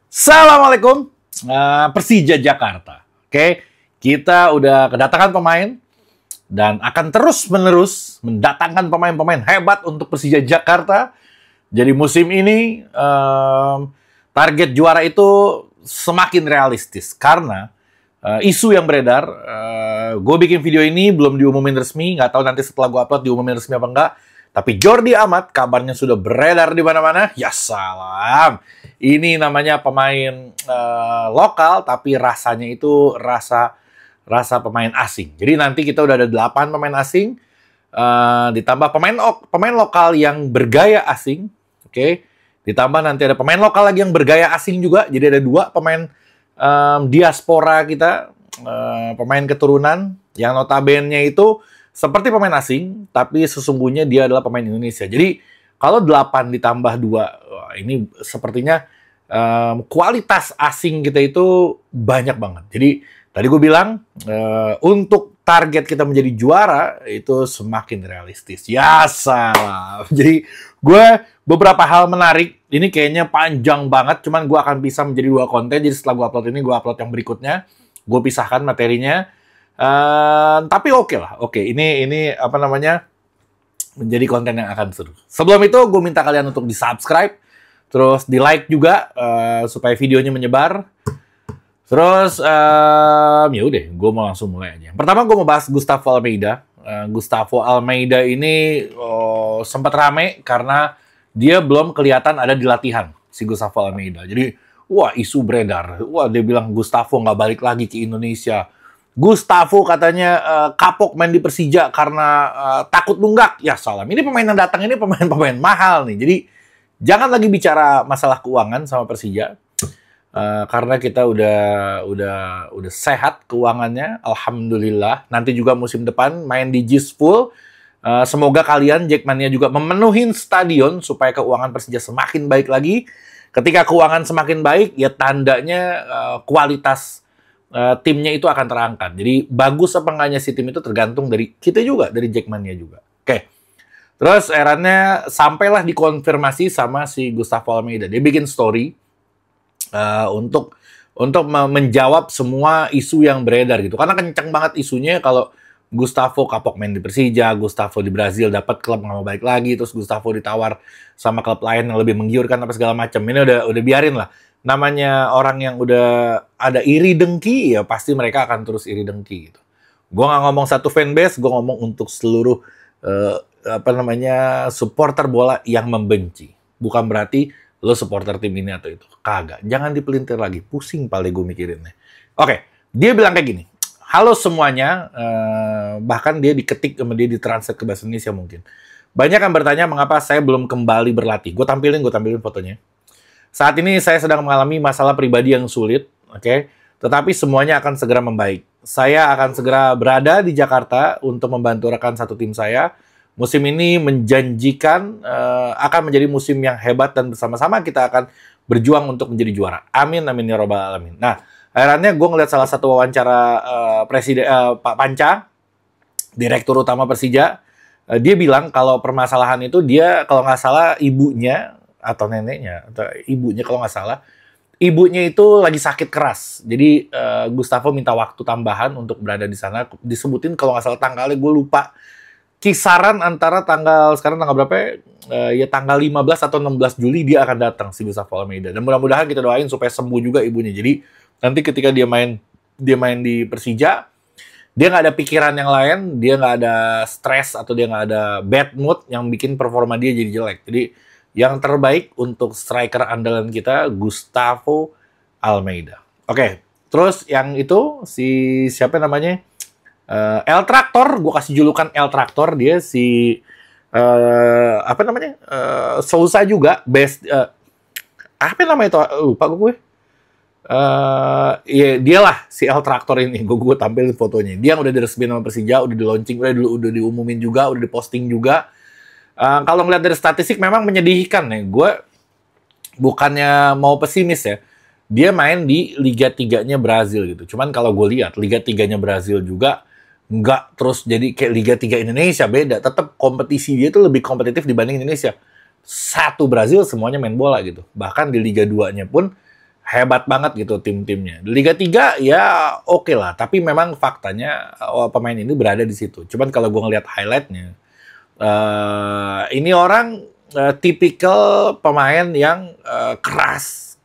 Assalamualaikum, Persija Jakarta. Oke, kita udah kedatangan pemain dan akan terus-menerus mendatangkan pemain-pemain hebat untuk Persija Jakarta. Jadi musim ini target juara itu semakin realistis karena isu yang beredar. Gue bikin video ini belum diumumin resmi, nggak tahu nanti setelah gue upload diumumin resmi apa enggak. Tapi Jordi Amat kabarnya sudah beredar di mana-mana. Ya salam. Ini namanya pemain lokal, tapi rasanya itu rasa pemain asing. Jadi nanti kita udah ada 8 pemain asing, ditambah pemain lokal yang bergaya asing. Oke. Ditambah nanti ada pemain lokal lagi yang bergaya asing juga. Jadi ada 2 pemain diaspora kita, pemain keturunan yang notabene itu seperti pemain asing, tapi sesungguhnya dia adalah pemain Indonesia. Jadi kalau 8 ditambah 2, ini sepertinya kualitas asing kita itu banyak banget. Jadi tadi gue bilang untuk target kita menjadi juara itu semakin realistis. Ya salah. Jadi gue beberapa hal menarik. Ini kayaknya panjang banget, cuman gue akan bisa menjadi 2 konten. Jadi setelah gue upload ini, gue upload yang berikutnya. Gue pisahkan materinya. Tapi oke lah. Oke, ini apa namanya? Menjadi konten yang akan seru. Sebelum itu, gue minta kalian untuk di-subscribe. Terus di-like juga, supaya videonya menyebar. Terus, ya udah, gue mau langsung mulai aja. Pertama, gue mau bahas Gustavo Almeida. Gustavo Almeida ini sempat rame karena dia belum kelihatan ada di latihan, si Gustavo Almeida. Jadi, wah isu beredar. Wah, dia bilang Gustavo nggak balik lagi ke Indonesia. Gustavo katanya kapok main di Persija karena takut nunggak. Ya salam. Ini pemain yang datang ini pemain-pemain mahal nih. Jadi, jangan lagi bicara masalah keuangan sama Persija. Karena kita udah sehat keuangannya, alhamdulillah. Nanti juga musim depan main di JIS full. Semoga kalian Jackmania juga memenuhi stadion supaya keuangan Persija semakin baik lagi. Ketika keuangan semakin baik, ya tandanya kualitas timnya itu akan terangkat. Jadi bagus apa enggaknya si tim itu tergantung dari kita juga, dari Jackmania juga. Oke. Terus akhirnya sampailah dikonfirmasi sama si Gustavo Almeida. Dia bikin story untuk menjawab semua isu yang beredar gitu. Karena kenceng banget isunya kalau Gustavo kapok main di Persija, Gustavo di Brazil dapat klub nggak mau balik lagi, terus Gustavo ditawar sama klub lain yang lebih menggiurkan apa segala macam. Ini udah biarin lah. Namanya orang yang udah ada iri dengki, ya pasti mereka akan terus iri dengki gitu. Gue nggak ngomong satu fanbase, gue ngomong untuk seluruh supporter bola yang membenci. Bukan berarti lo supporter tim ini atau itu. Kagak. Jangan dipelintir lagi. Pusing paling gue mikirinnya. Oke. Dia bilang kayak gini. Halo semuanya. Bahkan dia diketik sama dia ditranslate ke bahasa Indonesia mungkin. Banyak yang bertanya mengapa saya belum kembali berlatih. Gue tampilin fotonya. Saat ini saya sedang mengalami masalah pribadi yang sulit. Oke. Tetapi semuanya akan segera membaik. Saya akan segera berada di Jakarta untuk membantu rekan satu tim saya. Musim ini menjanjikan akan menjadi musim yang hebat dan bersama-sama kita akan berjuang untuk menjadi juara. Amin, amin ya robbal alamin. Nah, akhirnya gue ngeliat salah satu wawancara Pak Panca, Direktur Utama Persija. Dia bilang kalau permasalahan itu dia kalau nggak salah ibunya atau neneknya atau ibunya kalau nggak salah, ibunya itu lagi sakit keras. Jadi Gustavo minta waktu tambahan untuk berada di sana. Disebutin kalau nggak salah tanggalnya gue lupa. Kisaran antara sekarang tanggal berapa ya tanggal 15 atau 16 Juli dia akan datang si Gustavo Almeida. Dan mudah-mudahan kita doain supaya sembuh juga ibunya. Jadi nanti ketika dia main di Persija, dia nggak ada pikiran yang lain, dia nggak ada stres atau dia nggak ada bad mood yang bikin performa dia jadi jelek. Jadi yang terbaik untuk striker andalan kita Gustavo Almeida. Oke, terus yang itu si siapa namanya? El Traktor, gue kasih julukan El Traktor, dia si Sousa juga best apa namanya itu lupa gue ya dialah si El Traktor ini, gue tampilin fotonya. Dia udah diresmiin sama Persija, udah di launching, udah diumumin juga, udah diposting juga. Kalau ngeliat dari statistik memang menyedihkan ya. Gue bukannya mau pesimis ya. Dia main di Liga 3-nya Brazil gitu. Cuman kalau gue lihat Liga 3-nya Brazil juga nggak terus jadi kayak Liga 3 Indonesia, beda. Tetap kompetisi dia tuh lebih kompetitif dibanding Indonesia. Satu Brazil semuanya main bola gitu. Bahkan di Liga 2-nya pun hebat banget gitu tim-timnya. Di Liga 3 ya oke lah, tapi memang faktanya pemain ini berada di situ. Cuman kalau gue ngeliat highlightnya, ini orang tipikal pemain yang keras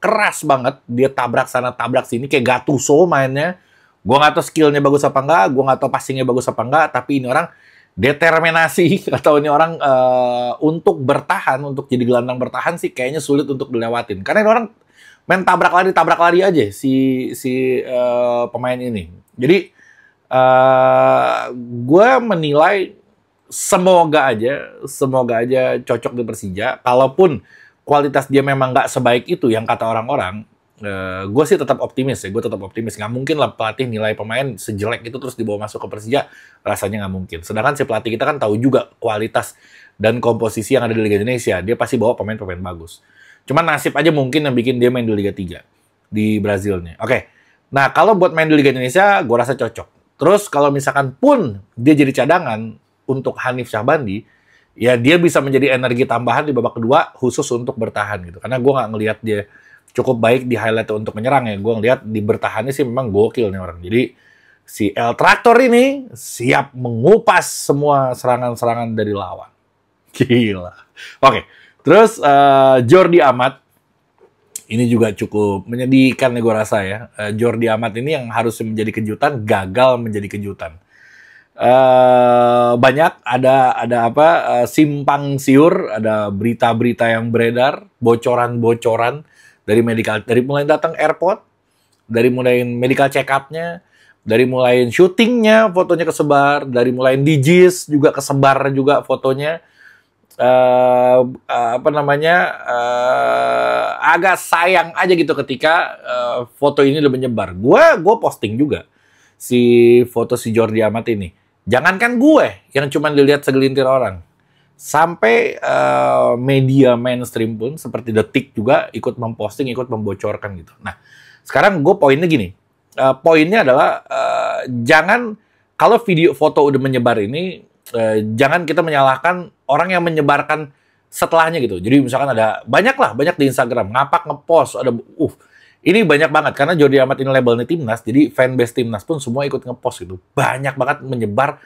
banget. Dia tabrak sana tabrak sini kayak Gattuso mainnya. Gue nggak tahu skillnya bagus apa enggak, gue nggak tahu passingnya bagus apa enggak, tapi ini orang determinasi atau ini orang untuk bertahan, untuk jadi gelandang bertahan sih kayaknya sulit untuk dilewatin. Karena ini orang main tabrak lari aja si pemain ini. Jadi gue menilai semoga aja cocok di Persija. Kalaupun kualitas dia memang nggak sebaik itu yang kata orang-orang, gue sih tetap optimis ya. Gue tetap optimis. Nggak mungkin lah pelatih nilai pemain sejelek itu terus dibawa masuk ke Persija. Rasanya nggak mungkin. Sedangkan si pelatih kita kan tahu juga kualitas dan komposisi yang ada di Liga Indonesia. Dia pasti bawa pemain-pemain bagus. Cuman nasib aja mungkin yang bikin dia main di Liga 3 di Brazilnya. Oke. Nah, kalau buat main di Liga Indonesia, gue rasa cocok. Terus kalau misalkan pun dia jadi cadangan untuk Hanif Syahbandi, ya dia bisa menjadi energi tambahan di babak kedua khusus untuk bertahan gitu. Karena gue nggak ngelihat dia cukup baik di highlight untuk menyerang ya. Gue ngelihat di bertahannya sih memang gokil nih orang. Jadi si El Traktor ini siap mengupas semua serangan-serangan dari lawan. Gila. Oke. Terus Jordi Amat ini juga cukup menyedihkan nih gue rasa ya. Jordi Amat ini yang harusnya menjadi kejutan gagal menjadi kejutan. Banyak ada simpang siur, ada berita-berita yang beredar, bocoran-bocoran dari mulai datang airport, dari mulai medical check up-nya, dari mulai syutingnya fotonya kesebar, dari mulai DJs juga kesebar juga fotonya. Agak sayang aja gitu ketika foto ini udah menyebar. Gue posting juga si foto si Jordi Amat ini. Jangankan gue yang cuma dilihat segelintir orang, sampai media mainstream pun seperti Detik juga ikut memposting, ikut membocorkan gitu. Nah, sekarang gue poinnya gini. Poinnya adalah jangan, kalau video foto udah menyebar ini, jangan kita menyalahkan orang yang menyebarkan setelahnya gitu. Jadi misalkan banyak di Instagram ngapak ngepost, ini banyak banget karena Jordi Amat ini labelnya Timnas, jadi fanbase Timnas pun semua ikut ngepost gitu. Banyak banget menyebar,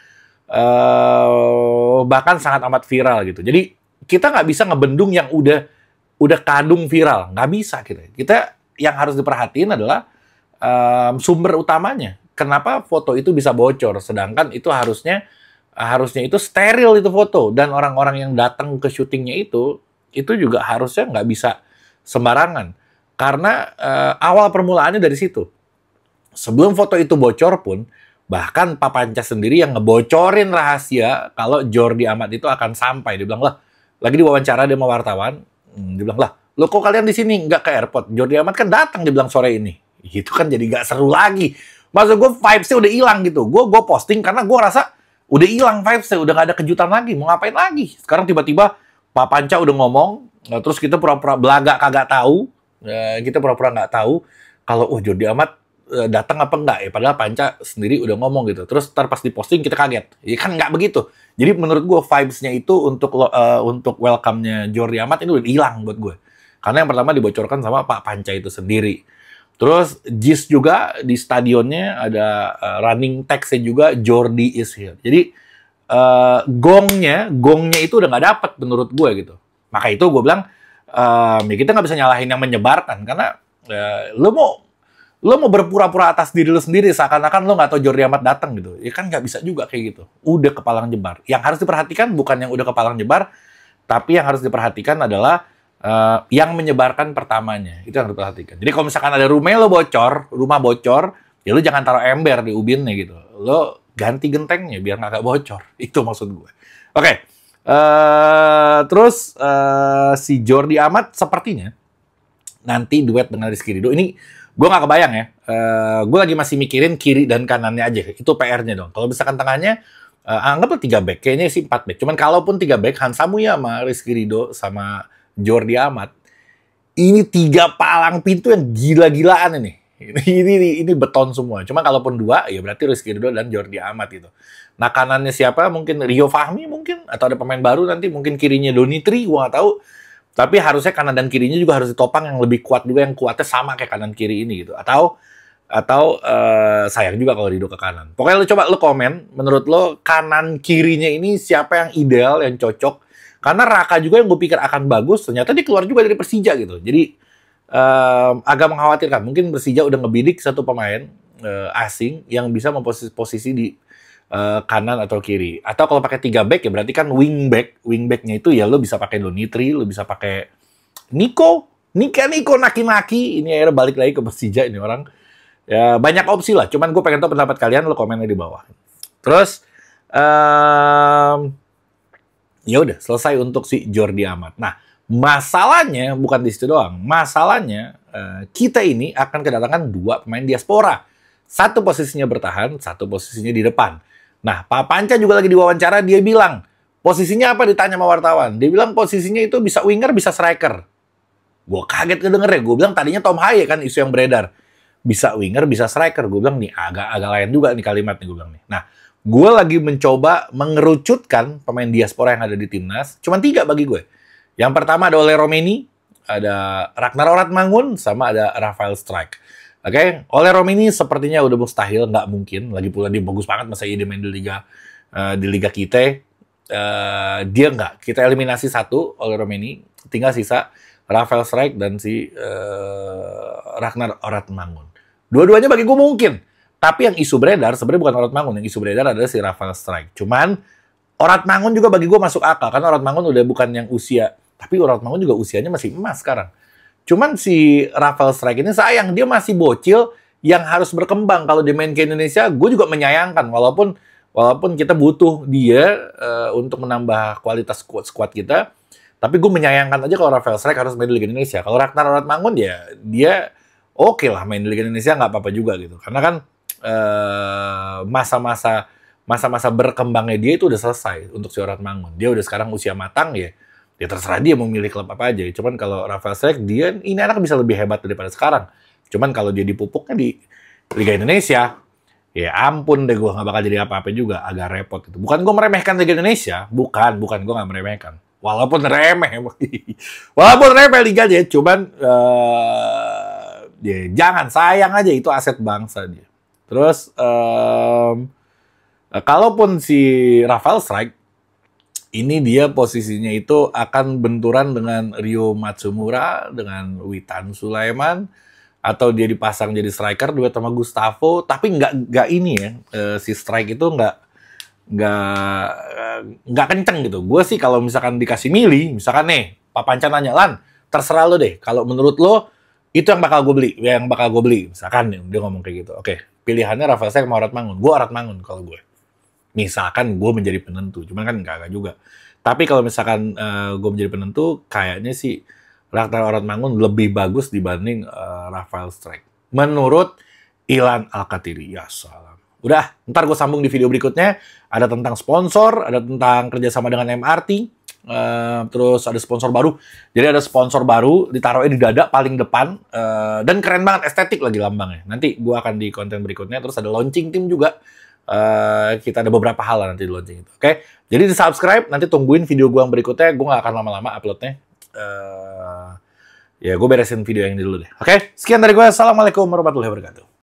bahkan sangat amat viral gitu. Jadi kita nggak bisa ngebendung yang udah kadung viral, nggak bisa kita. Kita yang harus diperhatiin adalah sumber utamanya. Kenapa foto itu bisa bocor, sedangkan itu harusnya itu steril itu foto, dan orang-orang yang datang ke syutingnya itu juga harusnya nggak bisa sembarangan. Karena awal permulaannya dari situ. Sebelum foto itu bocor pun, bahkan Pak Panca sendiri yang ngebocorin rahasia kalau Jordi Amat itu akan sampai. Dia bilang, lah, lagi diwawancara dia sama wartawan, dia bilang, lah, lo kok kalian di sini nggak ke airport? Jordi Amat kan datang, dia bilang sore ini. Itu kan jadi nggak seru lagi. Maksud gue vibes-nya udah hilang gitu. Gue posting karena gue rasa udah hilang vibes-nya, udah gak ada kejutan lagi. Mau ngapain lagi? Sekarang tiba-tiba Pak Panca udah ngomong, terus kita pura-pura belagak kagak tahu. Kita pura-pura nggak tahu kalau Jordi Amat datang apa enggak ya. Padahal Panca sendiri udah ngomong gitu. Terus ntar pas diposting kita kaget. Ya kan nggak begitu. Jadi menurut gue vibes-nya itu untuk welcome-nya Jordi Amat ini udah hilang buat gue. Karena yang pertama dibocorkan sama Pak Panca itu sendiri. Terus JIS juga di stadionnya ada running text-nya juga Jordi is here. Jadi gongnya itu udah nggak dapet menurut gue gitu. Maka itu gue bilang ya kita nggak bisa nyalahin yang menyebarkan karena lo mau berpura-pura atas diri lo sendiri seakan-akan lo nggak tahu Jordi Amat datang gitu. Ya kan nggak bisa juga kayak gitu. Udah kepalang jebar. Yang harus diperhatikan bukan yang udah kepalang jebar, tapi yang harus diperhatikan adalah yang menyebarkan pertamanya. Itu yang harus diperhatikan. Jadi kalau misalkan ada rumah bocor, ya lo jangan taruh ember di ubinnya gitu. Lo ganti gentengnya biar nggak bocor. Itu maksud gue. Oke. Terus si Jordi Amat sepertinya nanti duet dengan Rizky Ridho. Ini gue nggak kebayang ya. Gue lagi masih mikirin kiri dan kanannya aja. Itu PR-nya dong. Kalau misalkan tengahnya, anggaplah 3 back. Kayaknya sih 4 back. Cuman kalaupun 3 back, Hansa Muya sama Rizky Ridho sama Jordi Amat, ini 3 palang pintu yang gila-gilaan ini. Ini beton semua. Cuma kalaupun 2, ya berarti Rizky Ridho dan Jordi Amat itu. Nah kanannya siapa? Mungkin Rio Fahmi mungkin, atau ada pemain baru nanti. Mungkin kirinya Donitri, gue nggak tahu. Tapi harusnya kanan dan kirinya juga harus ditopang yang lebih kuat juga, yang kuatnya sama kayak kanan kiri ini gitu. Atau sayang juga kalau Rido ke kanan. Pokoknya lu coba lu komen, menurut lo kanan kirinya ini siapa yang ideal, yang cocok? Karena Raka juga yang gue pikir akan bagus, ternyata dia keluar juga dari Persija gitu. Jadi agak mengkhawatirkan. Mungkin Persija udah ngebidik satu pemain asing yang bisa memposisi di kanan atau kiri. Atau kalau pakai 3 back ya berarti kan wing back. Wing backnya itu ya lo bisa pakai Donitri, lo bisa pakai Niko Naki-Naki. Ini akhirnya balik lagi ke Persija ini orang. Ya banyak opsi lah. Cuman gue pengen tahu pendapat kalian, lo komennya di bawah. Terus ya udah selesai untuk si Jordi Amat. Nah, masalahnya bukan di situ doang. Masalahnya kita ini akan kedatangan 2 pemain diaspora. Satu posisinya bertahan, satu posisinya di depan. Nah, Pak Panca juga lagi diwawancara, dia bilang, posisinya apa ditanya sama wartawan? Dia bilang posisinya itu bisa winger, bisa striker. Gue kaget kedenger ya, gue bilang tadinya Tom Haye kan isu yang beredar. Bisa winger, bisa striker. Gue bilang nih, agak lain juga nih kalimat nih, gue bilang nih. Nah, gue lagi mencoba mengerucutkan pemain diaspora yang ada di timnas. Cuman 3 bagi gue. Yang pertama ada Ole Romeni, ada Ragnar Oratmangun, sama ada Rafael Strijk. Oke, Ole Romeni sepertinya udah mustahil, nggak mungkin. Lagi pula dia bagus banget masa dia main di liga kita. Dia nggak. Kita eliminasi 1 Ole Romeni, tinggal sisa Rafael Strijk dan si Ragnar Oratmangun. Dua-duanya bagi gue mungkin. Tapi yang isu beredar sebenarnya bukan Oratmangun, yang isu beredar adalah si Rafael Strijk. Cuman Oratmangun juga bagi gue masuk akal karena Oratmangun udah bukan yang usia, tapi Oratmangun juga usianya masih emas sekarang. Cuman si Rafael Strijk ini sayang, dia masih bocil yang harus berkembang. Kalau dia main ke Indonesia, gue juga menyayangkan. Walaupun kita butuh dia untuk menambah kualitas squad kita, tapi gue menyayangkan aja kalau Rafael Strijk harus main di Liga Indonesia. Kalau Ragnar Oratmangun ya dia oke lah main di Liga Indonesia, nggak apa-apa juga gitu. Karena kan masa-masa berkembangnya dia itu udah selesai untuk si Oratmangun. Dia udah sekarang usia matang ya. Ya terserah dia mau milih klub apa aja. Cuman kalau Rafael Strijk, ini anak bisa lebih hebat daripada sekarang. Cuman kalau dia dipupuknya di Liga Indonesia, ya ampun deh gue nggak bakal jadi apa-apa juga. Agak repot gitu. Bukan gue meremehkan Liga Indonesia. Bukan gue nggak meremehkan. Walaupun remeh. Walaupun remeh liganya. Cuman ya, jangan, sayang aja. Itu aset bangsa dia. Terus kalaupun si Rafael Strijk, ini dia posisinya itu akan benturan dengan Rio Matsumura, dengan Witan Sulaiman, atau dia dipasang jadi striker duet sama Gustavo. Tapi nggak ini ya, si Strijk itu nggak kenceng gitu. Gue sih kalau misalkan dikasih milih, misalkan nih Pak Panca nanya, Lan, terserah lo deh. Kalau menurut lo itu yang bakal gue beli, misalkan dia ngomong kayak gitu. Oke, pilihannya Rafael Strijk sama Oratmangun. Gue Oratmangun kalau gue. Misalkan gue menjadi penentu, cuman kan enggak juga. Tapi kalau misalkan gue menjadi penentu, kayaknya sih Ragnar Oratmangun lebih bagus dibanding Rafael Strijk. Menurut Ilan Alkatiri. Ya salam. Udah, ntar gue sambung di video berikutnya. Ada tentang sponsor, ada tentang kerjasama dengan MRT, terus ada sponsor baru. Jadi ada sponsor baru, ditaruhnya di dada paling depan, dan keren banget, estetik lagi lambangnya. Nanti gue akan di konten berikutnya, terus ada launching tim juga. Kita ada beberapa hal lah nanti di launching itu. Oke? Jadi di subscribe, nanti tungguin video gue yang berikutnya. Gue gak akan lama-lama uploadnya. Ya gue beresin video yang ini dulu deh. Oke? Sekian dari gue. Assalamualaikum warahmatullahi wabarakatuh.